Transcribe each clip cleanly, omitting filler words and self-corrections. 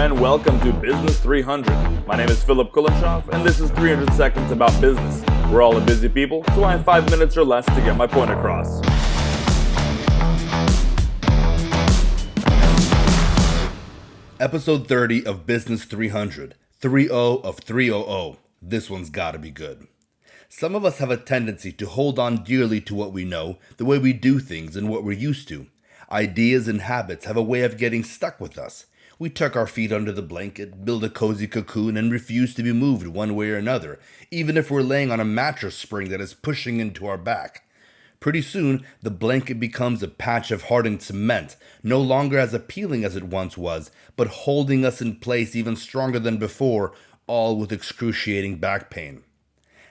and welcome to Business 300. My name is Philip Kulashov, and this is 300 Seconds About Business. We're all busy people, so I have 5 minutes or less to get my point across. Episode 30 of Business 300. 3-0 of 300. This one's gotta be good. Some of us have a tendency to hold on dearly to what we know, the way we do things, and what we're used to. Ideas and habits have a way of getting stuck with us. We tuck our feet under the blanket, build a cozy cocoon, and refuse to be moved one way or another, even if we're laying on a mattress spring that is pushing into our back. Pretty soon, the blanket becomes a patch of hardened cement, no longer as appealing as it once was, but holding us in place even stronger than before, all with excruciating back pain.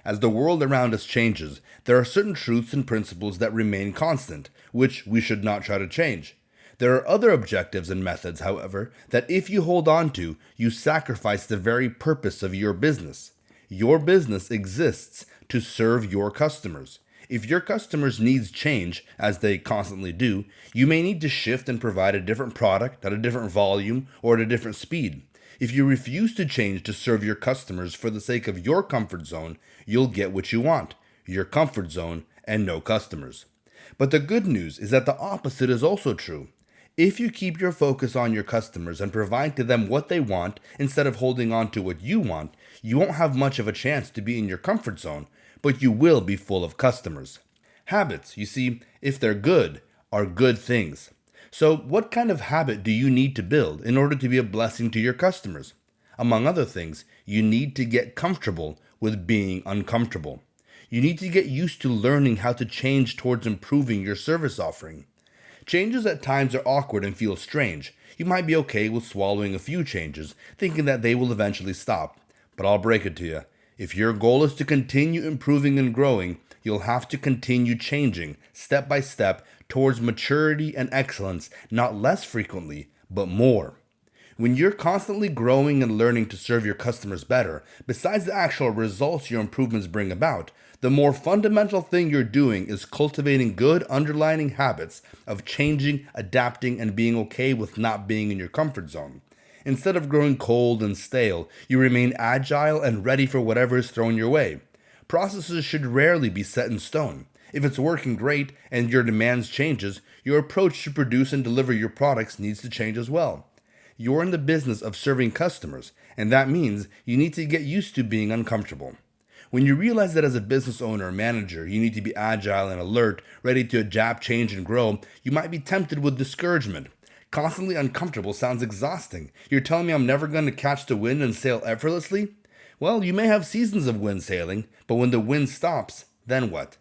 As the world around us changes, there are certain truths and principles that remain constant, which we should not try to change. There are other objectives and methods, however, that if you hold on to, you sacrifice the very purpose of your business. Your business exists to serve your customers. If your customers' needs change, as they constantly do, you may need to shift and provide a different product at a different volume or at a different speed. If you refuse to change to serve your customers for the sake of your comfort zone, you'll get what you want, your comfort zone and no customers. But the good news is that the opposite is also true. If you keep your focus on your customers and provide to them what they want instead of holding on to what you want, you won't have much of a chance to be in your comfort zone, but you will be full of customers. Habits, you see, if they're good, are good things. So what kind of habit do you need to build in order to be a blessing to your customers? Among other things, you need to get comfortable with being uncomfortable. You need to get used to learning how to change towards improving your service offering. Changes at times are awkward and feel strange. You might be okay with swallowing a few changes, thinking that they will eventually stop. But I'll break it to you. If your goal is to continue improving and growing, you'll have to continue changing, step by step, towards maturity and excellence, not less frequently, but more. When you're constantly growing and learning to serve your customers better, besides the actual results your improvements bring about, the more fundamental thing you're doing is cultivating good underlying habits of changing, adapting, and being okay with not being in your comfort zone. Instead of growing cold and stale, you remain agile and ready for whatever is thrown your way. Processes should rarely be set in stone. If it's working great and your demands changes, your approach to produce and deliver your products needs to change as well. You're in the business of serving customers, and that means you need to get used to being uncomfortable. When you realize that as a business owner or manager, you need to be agile and alert, ready to adapt, change, and grow, you might be tempted with discouragement. Constantly uncomfortable sounds exhausting. You're telling me I'm never going to catch the wind and sail effortlessly? Well, you may have seasons of wind sailing, but when the wind stops, then what?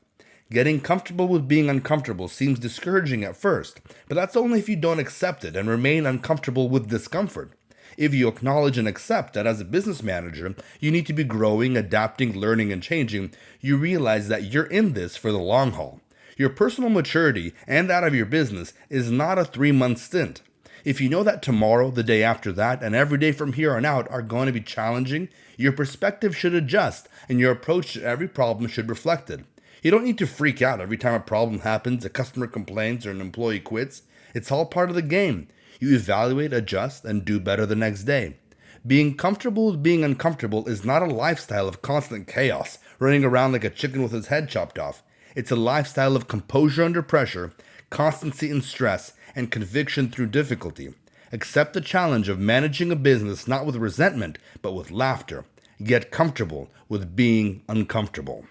Getting comfortable with being uncomfortable seems discouraging at first, but that's only if you don't accept it and remain uncomfortable with discomfort. If you acknowledge and accept that as a business manager, you need to be growing, adapting, learning, and changing, you realize that you're in this for the long haul. Your personal maturity and that of your business is not a 3-month stint. If you know that tomorrow, the day after that, and every day from here on out are going to be challenging, your perspective should adjust and your approach to every problem should reflect it. You don't need to freak out every time a problem happens, a customer complains, or an employee quits. It's all part of the game. You evaluate, adjust, and do better the next day. Being comfortable with being uncomfortable is not a lifestyle of constant chaos, running around like a chicken with his head chopped off. It's a lifestyle of composure under pressure, constancy in stress, and conviction through difficulty. Accept the challenge of managing a business not with resentment, but with laughter. Get comfortable with being uncomfortable.